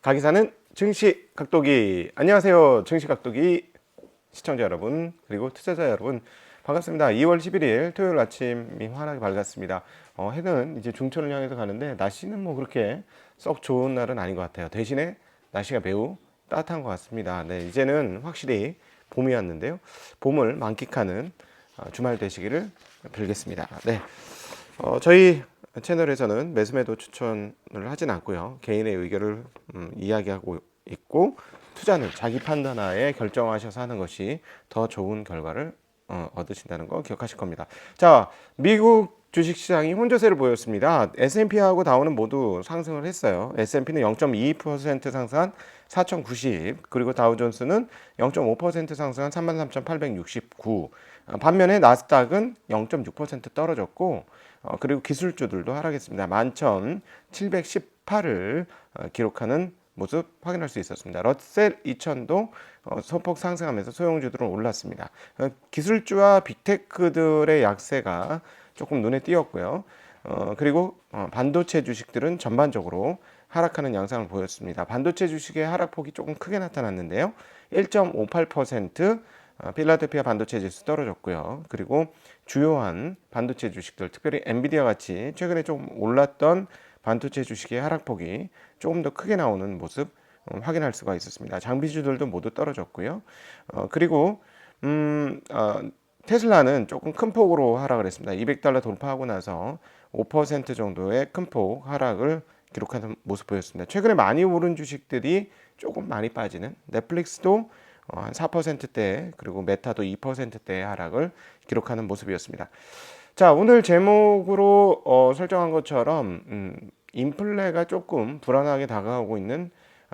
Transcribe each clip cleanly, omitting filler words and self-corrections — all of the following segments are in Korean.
가기사는 증시 각도기. 안녕하세요. 증시 각도기 시청자 여러분 그리고 투자자 여러분 반갑습니다. 2월 11일 토요일 아침이 환하게 밝았습니다. 해는 이제 중천을 향해서 가는데 날씨는 뭐 그렇게 썩 좋은 날은 아닌 것 같아요. 대신에 날씨가 매우 따뜻한 것 같습니다. 네, 이제는 확실히 봄이 왔는데요. 봄을 만끽하는 주말 되시기를 빌겠습니다. 네, 저희 채널에서는 매수매도 추천을 하진 않고요. 개인의 의견을 이야기하고 있고 투자는 자기 판단하에 결정하셔서 하는 것이 더 좋은 결과를 얻으신다는 거 기억하실 겁니다. 자, 미국 주식시장이 혼조세를 보였습니다. S&P하고 다우는 모두 상승을 했어요. S&P는 0.22% 상승한 4,090, 그리고 다우존스는 0.5% 상승한 33,869. 반면에 나스닥은 0.6% 떨어졌고, 그리고 기술주들도 하락했습니다. 11,718을 기록하는 모습 확인할 수 있었습니다. 러셀 2000도 소폭 상승하면서 소형주들은 올랐습니다. 기술주와 빅테크들의 약세가 조금 눈에 띄었고요. 그리고 반도체 주식들은 전반적으로 하락하는 양상을 보였습니다. 반도체 주식의 하락폭이 조금 크게 나타났는데요. 1.58%, 필라델피아 반도체 지수 떨어졌고요. 그리고 주요한 반도체 주식들, 특별히 엔비디아 같이 최근에 좀 올랐던 반도체 주식의 하락폭이 조금 더 크게 나오는 모습 확인할 수가 있었습니다. 장비주들도 모두 떨어졌고요. 그리고 테슬라는 조금 큰 폭으로 하락을 했습니다. 200달러 돌파하고 나서 5% 정도의 큰 폭 하락을 기록하는 모습 보였습니다. 최근에 많이 오른 주식들이 조금 많이 빠지는, 넷플릭스도 한 4%대, 그리고 메타도 2%대의 하락을 기록하는 모습이었습니다. 자, 오늘 제목으로 설정한 것처럼 인플레가 조금 불안하게 다가오고 있는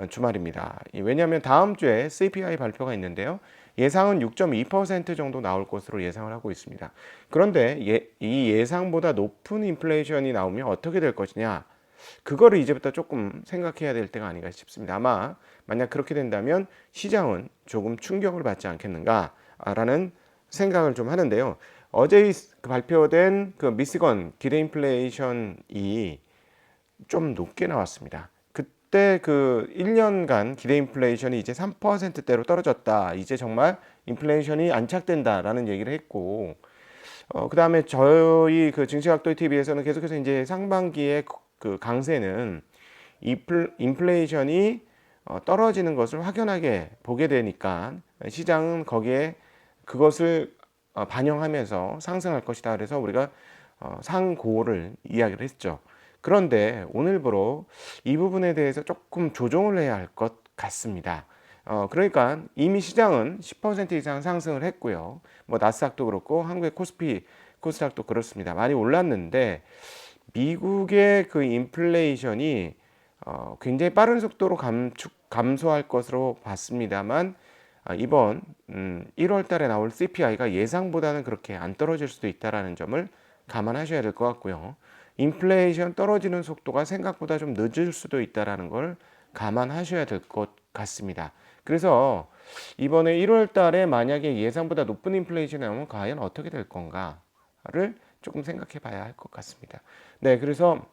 주말입니다. 왜냐하면 다음 주에 CPI 발표가 있는데요. 예상은 6.2% 정도 나올 것으로 예상을 하고 있습니다. 그런데 이 예상보다 높은 인플레이션이 나오면 어떻게 될 것이냐? 그거를 이제부터 조금 생각해야 될 때가 아닌가 싶습니다. 아마 만약 그렇게 된다면 시장은 조금 충격을 받지 않겠는가라는 생각을 좀 하는데요. 어제 발표된 그 미시건 기대 인플레이션이 좀 높게 나왔습니다. 그때 그 1년간 기대 인플레이션이 이제 3%대로 떨어졌다. 이제 정말 인플레이션이 안착된다라는 얘기를 했고, 그 다음에 저희 그 증시각도의 TV에서는 계속해서 이제 상반기에 그 강세는 인플레이션이 떨어지는 것을 확연하게 보게 되니까 시장은 거기에 그것을 반영하면서 상승할 것이다. 그래서 우리가 상고를 이야기를 했죠. 그런데 오늘부로 이 부분에 대해서 조금 조정을 해야 할 것 같습니다. 그러니까 이미 시장은 10% 이상 상승을 했고요. 뭐 나스닥도 그렇고 한국의 코스닥도 그렇습니다. 많이 올랐는데 미국의 그 인플레이션이 굉장히 빠른 속도로 감소할 것으로 봤습니다만 이번 1월 달에 나올 CPI가 예상보다는 그렇게 안 떨어질 수도 있다는 점을 감안하셔야 될 것 같고요. 인플레이션 떨어지는 속도가 생각보다 좀 늦을 수도 있다는 걸 감안하셔야 될 것 같습니다. 그래서 이번에 1월 달에 만약에 예상보다 높은 인플레이션이 나오면 과연 어떻게 될 건가를 조금 생각해 봐야 할 것 같습니다. 네, 그래서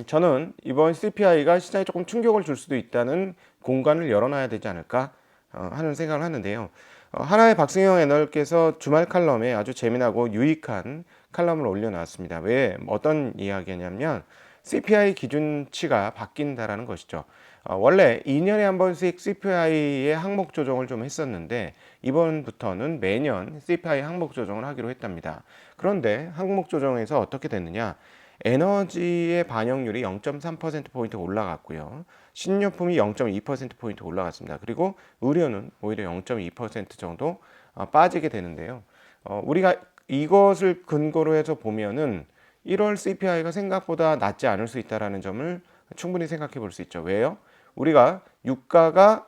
저는 이번 CPI가 시장에 조금 충격을 줄 수도 있다는 공간을 열어놔야 되지 않을까 하는 생각을 하는데요. 하나의 박승영 애널께서 주말 칼럼에 아주 재미나고 유익한 칼럼을 올려놨습니다. 왜 어떤 이야기냐면 CPI 기준치가 바뀐다라는 것이죠. 원래 2년에 한 번씩 CPI의 항목 조정을 좀 했었는데 이번부터는 매년 CPI 항목 조정을 하기로 했답니다. 그런데 항목 조정에서 어떻게 됐느냐? 에너지의 반영률이 0.3%포인트 올라갔고요. 신유품이 0.2%포인트 올라갔습니다. 그리고 의료는 오히려 0.2% 정도 빠지게 되는데요. 우리가 이것을 근거로 해서 보면은 1월 CPI가 생각보다 낮지 않을 수 있다는 점을 충분히 생각해 볼 수 있죠. 왜요? 우리가 유가가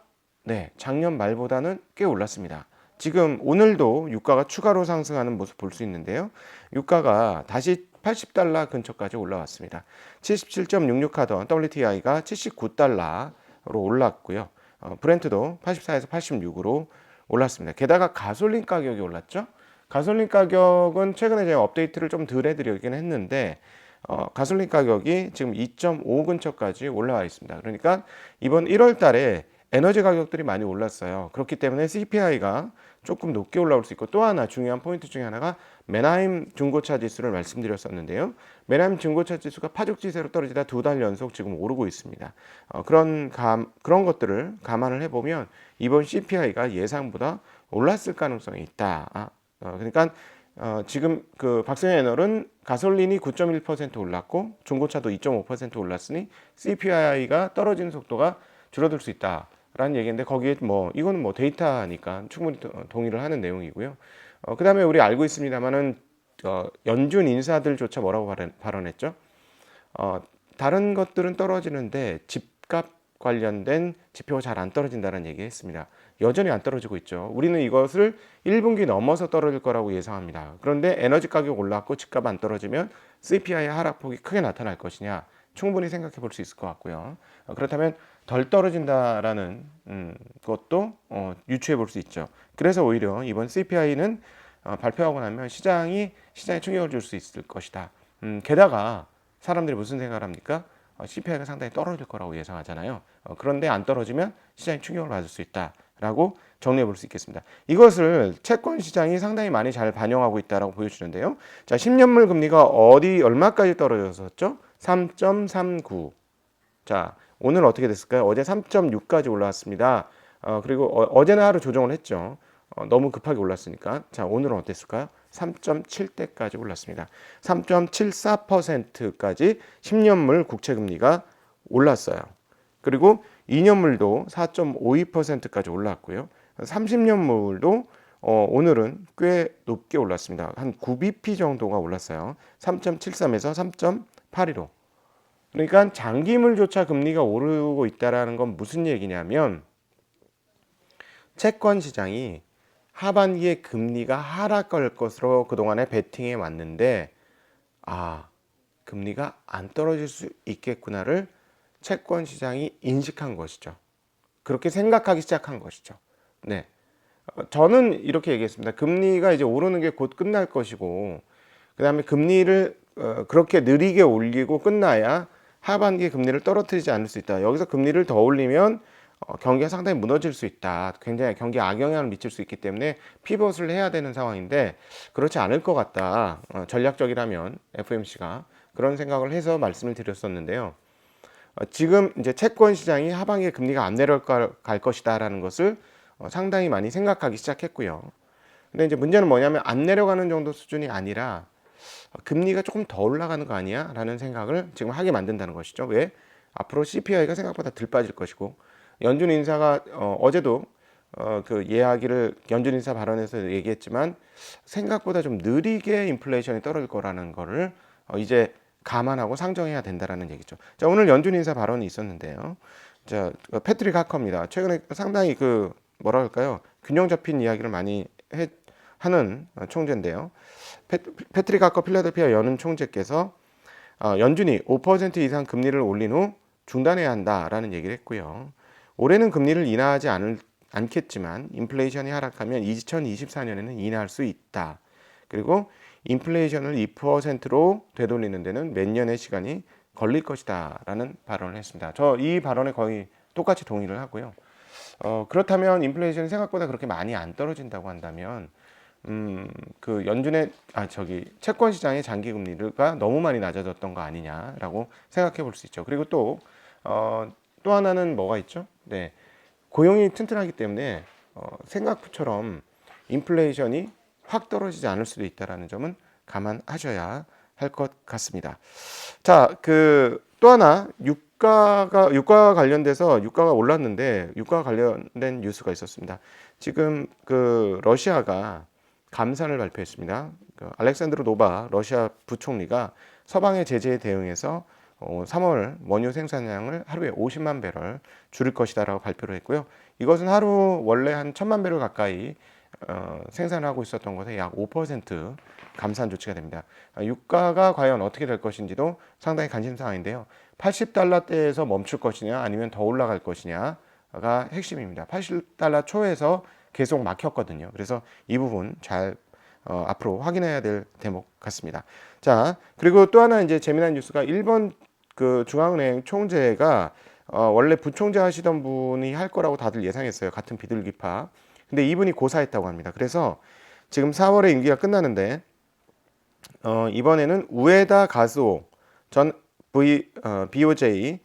작년 말보다는 꽤 올랐습니다. 지금 오늘도 유가가 추가로 상승하는 모습 볼 수 있는데요. 유가가 다시 80달러 근처까지 올라왔습니다. 77.66 하던 WTI가 79달러로 올랐고요. 브렌트도 84에서 86으로 올랐습니다. 게다가 가솔린 가격이 올랐죠. 가솔린 가격은 최근에 제가 업데이트를 좀 덜 해드리긴 했는데 가솔린 가격이 지금 2.5 근처까지 올라와 있습니다. 그러니까 이번 1월 달에 에너지 가격들이 많이 올랐어요. 그렇기 때문에 CPI가 조금 높게 올라올 수 있고, 또 하나 중요한 포인트 중에 하나가 맨하임 중고차 지수를 말씀드렸었는데요. 맨하임 중고차 지수가 파죽지세로 떨어지다 2달 연속 지금 오르고 있습니다. 그런 것들을 감안을 해보면 이번 CPI가 예상보다 올랐을 가능성이 있다. 그러니까 지금 그 박성현 애널은 가솔린이 9.1% 올랐고 중고차도 2.5% 올랐으니 CPI가 떨어지는 속도가 줄어들 수 있다라는 얘기인데, 거기에 뭐 이거는 뭐 데이터니까 충분히 동의를 하는 내용이고요. 그다음에 우리 알고 있습니다만은 연준 인사들조차 뭐라고 발언했죠? 어, 다른 것들은 떨어지는데 집값 관련된 지표가 잘 안 떨어진다는 얘기했습니다. 여전히 안 떨어지고 있죠. 우리는 이것을 1분기 넘어서 떨어질 거라고 예상합니다. 그런데 에너지 가격 올랐고 집값 안 떨어지면 CPI의 하락폭이 크게 나타날 것이냐, 충분히 생각해 볼 수 있을 것 같고요. 그렇다면 덜 떨어진다라는 것도 유추해 볼 수 있죠. 그래서 오히려 이번 CPI는 발표하고 나면 시장에 충격을 줄 수 있을 것이다. 게다가 사람들이 무슨 생각을 합니까? CPI가 상당히 떨어질 거라고 예상하잖아요. 그런데 안 떨어지면 시장이 충격을 받을 수 있다라고 정리해 볼 수 있겠습니다. 이것을 채권 시장이 상당히 많이 잘 반영하고 있다라고 보여주는데요. 자, 10년물 금리가 얼마까지 떨어졌었죠? 3.39. 자, 오늘 어떻게 됐을까요? 어제 3.6까지 올라왔습니다. 그리고 어제는 하루 조정을 했죠. 너무 급하게 올랐으니까. 자, 오늘은 어땠을까요? 3.7대까지 올랐습니다. 3.74%까지 10년물 국채금리가 올랐어요. 그리고 2년물도 4.52%까지 올랐고요. 30년물도 오늘은 꽤 높게 올랐습니다. 한 9bp 정도가 올랐어요. 3.73에서 3.82로. 그러니까 장기물조차 금리가 오르고 있다는 건 무슨 얘기냐면, 채권 시장이 하반기에 금리가 하락할 것으로 그동안에 베팅해 왔는데, 금리가 안 떨어질 수 있겠구나를 채권 시장이 인식한 것이죠. 그렇게 생각하기 시작한 것이죠. 네. 저는 이렇게 얘기했습니다. 금리가 이제 오르는 게 곧 끝날 것이고, 그 다음에 금리를 그렇게 느리게 올리고 끝나야 하반기에 금리를 떨어뜨리지 않을 수 있다. 여기서 금리를 더 올리면 경기가 상당히 무너질 수 있다. 굉장히 경기에 악영향을 미칠 수 있기 때문에 피벗을 해야 되는 상황인데, 그렇지 않을 것 같다. 전략적이라면 FMC가 그런 생각을 해서 말씀을 드렸었는데요. 지금 이제 채권 시장이 하반기에 금리가 안 내려갈 것이다라는 것을 상당히 많이 생각하기 시작했고요. 근데 이제 문제는 뭐냐면, 안 내려가는 정도 수준이 아니라 금리가 조금 더 올라가는 거 아니야? 라는 생각을 지금 하게 만든다는 것이죠. 왜? 앞으로 CPI가 생각보다 덜 빠질 것이고, 연준 인사가 어제도 그 이야기를 연준 인사 발언에서 얘기했지만, 생각보다 좀 느리게 인플레이션이 떨어질 거라는 거를 이제 감안하고 상정해야 된다라는 얘기죠. 자, 오늘 연준 인사 발언이 있었는데요. 자, 패트릭 하커입니다. 최근에 상당히 그 뭐라 할까요? 균형 잡힌 이야기를 많이 하는 총재인데요. 패트릭 하커 필라델피아 연은 총재께서 연준이 5% 이상 금리를 올린 후 중단해야 한다라는 얘기를 했고요. 올해는 금리를 인하하지 않겠지만 인플레이션이 하락하면 2024년에는 인하할 수 있다. 그리고 인플레이션을 2%로 되돌리는 데는 몇 년의 시간이 걸릴 것이다 라는 발언을 했습니다. 저 이 발언에 거의 똑같이 동의를 하고요. 그렇다면 인플레이션이 생각보다 그렇게 많이 안 떨어진다고 한다면 그 연준의 채권 시장의 장기 금리가 너무 많이 낮아졌던 거 아니냐라고 생각해 볼 수 있죠. 그리고 또 하나는 뭐가 있죠? 네, 고용이 튼튼하기 때문에 생각처럼 인플레이션이 확 떨어지지 않을 수도 있다라는 점은 감안하셔야 할 것 같습니다. 자, 그 또 하나 유가가 관련돼서 유가가 올랐는데 유가와 관련된 뉴스가 있었습니다. 지금 그 러시아가 감산을 발표했습니다. 그 알렉산드로 노바 러시아 부총리가 서방의 제재에 대응해서 3월 원유 생산량을 하루에 50만 배럴 줄일 것이다라고 발표를 했고요. 이것은 하루 원래 한 1,000만 배럴 가까이 생산을 하고 있었던 것에 약 5% 감산 조치가 됩니다. 유가가 과연 어떻게 될 것인지도 상당히 관심사항인데요. 80달러대에서 멈출 것이냐 아니면 더 올라갈 것이냐가 핵심입니다. 80달러 초에서 계속 막혔거든요. 그래서 이 부분 잘 앞으로 확인해야 될 대목 같습니다. 자, 그리고 또 하나 이제 재미난 뉴스가 일본 그 중앙은행 총재가 원래 부총재 하시던 분이 할 거라고 다들 예상했어요. 같은 비둘기파. 근데 이분이 고사했다고 합니다. 그래서 지금 4월에 임기가 끝나는데 이번에는 우에다 가즈오 전 BOJ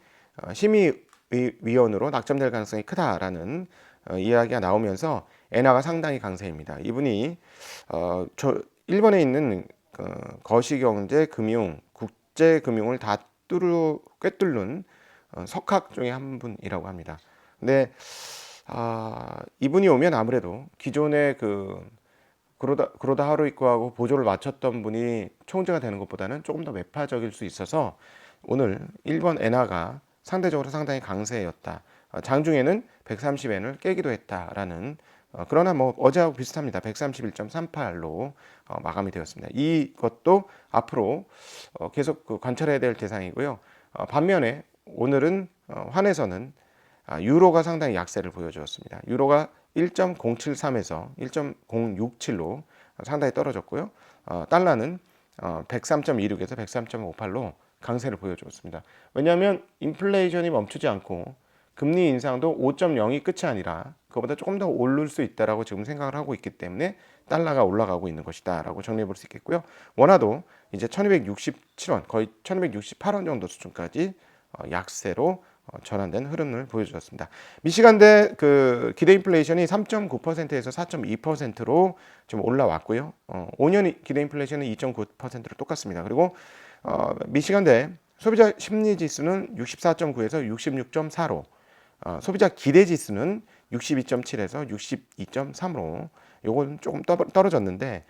심의위원으로 낙점될 가능성이 크다라는 이야기가 나오면서 엔화가 상당히 강세입니다. 이분이 일본에 있는 거시경제, 금융, 국제금융을 다 꿰뚫는 석학 중에 한 분이라고 합니다. 근데 이분이 오면 아무래도 기존의 그로다 하루이코하고 보조를 맞췄던 분이 총재가 되는 것보다는 조금 더 매파적일 수 있어서 오늘 일본 엔화가 상대적으로 상당히 강세였다. 장중에는 130엔을 깨기도 했다라는 그러나 뭐 어제하고 비슷합니다. 131.38로 마감이 되었습니다. 이것도 앞으로 계속 관찰해야 될 대상이고요. 반면에 오늘은 환에서는 유로가 상당히 약세를 보여주었습니다. 유로가 1.073에서 1.067로 상당히 떨어졌고요. 달러는 103.26에서 103.58로 강세를 보여주었습니다. 왜냐하면 인플레이션이 멈추지 않고 금리 인상도 5.0이 끝이 아니라 그보다 조금 더 오를 수 있다라고 지금 생각을 하고 있기 때문에 달러가 올라가고 있는 것이다라고 정리해 볼 수 있겠고요. 원화도 이제 1267원 거의 1268원 정도 수준까지 약세로 전환된 흐름을 보여주었습니다. 미시간대 그 기대 인플레이션이 3.9%에서 4.2%로 좀 올라왔고요. 5년 기대 인플레이션은 2.9%로 똑같습니다. 그리고 미시간대 소비자 심리 지수는 64.9에서 66.4로 소비자 기대 지수는 62.7에서 62.3으로 요건 조금 떨어졌는데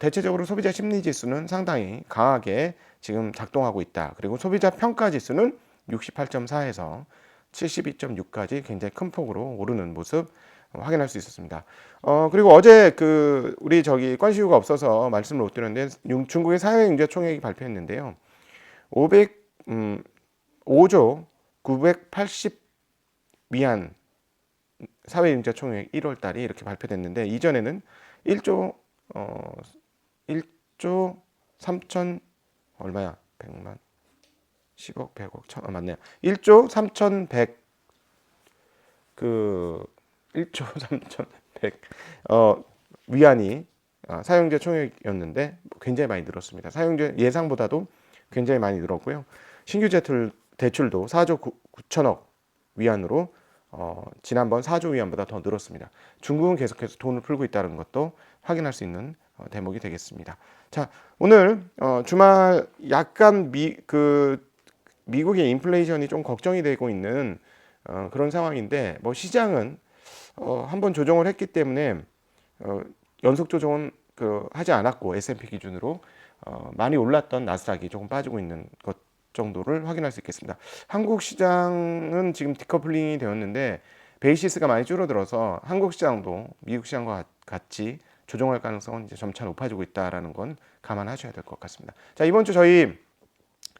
대체적으로 소비자 심리 지수는 상당히 강하게 지금 작동하고 있다. 그리고 소비자 평가 지수는 68.4에서 72.6까지 굉장히 큰 폭으로 오르는 모습 확인할 수 있었습니다. 그리고 어제 우리 건시유가 없어서 말씀을 못 드렸는데 중국의 사회경제 총액이 발표했는데요. 5조 980 위안 사회경제 총액 1월 달이 이렇게 발표됐는데 이전에는 1조 1조 3천 얼마야? 100만 10억, 100억, 맞네요. 1조 3,100 1조 3,100 위안이 사용자 총액이었는데 굉장히 많이 늘었습니다. 사용자 예상보다도 굉장히 많이 늘었고요. 신규 대출도 4조 9천억 위안으로 지난번 4조 위안보다 더 늘었습니다. 중국은 계속해서 돈을 풀고 있다는 것도 확인할 수 있는 대목이 되겠습니다. 자, 오늘 주말 약간 미국의 인플레이션이 좀 걱정이 되고 있는 그런 상황인데 뭐 시장은 한번 조정을 했기 때문에 연속 조정은 하지 않았고 S&P 기준으로 많이 올랐던 나스닥이 조금 빠지고 있는 것 정도를 확인할 수 있겠습니다. 한국 시장은 지금 디커플링이 되었는데 베이시스가 많이 줄어들어서 한국 시장도 미국 시장과 같이 조정할 가능성은 이제 점차 높아지고 있다라는 건 감안하셔야 될 것 같습니다. 자, 이번 주 저희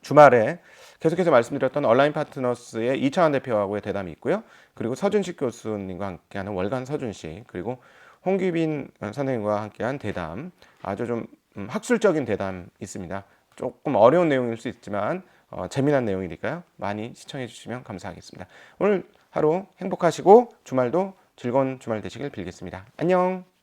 주말에 계속해서 말씀드렸던 온라인 파트너스의 이창환 대표하고의 대담이 있고요. 그리고 서준식 교수님과 함께하는 월간 서준식, 그리고 홍규빈 선생님과 함께한 대담, 아주 좀 학술적인 대담 있습니다. 조금 어려운 내용일 수 있지만 재미난 내용이니까요. 많이 시청해 주시면 감사하겠습니다. 오늘 하루 행복하시고 주말도 즐거운 주말 되시길 빌겠습니다. 안녕.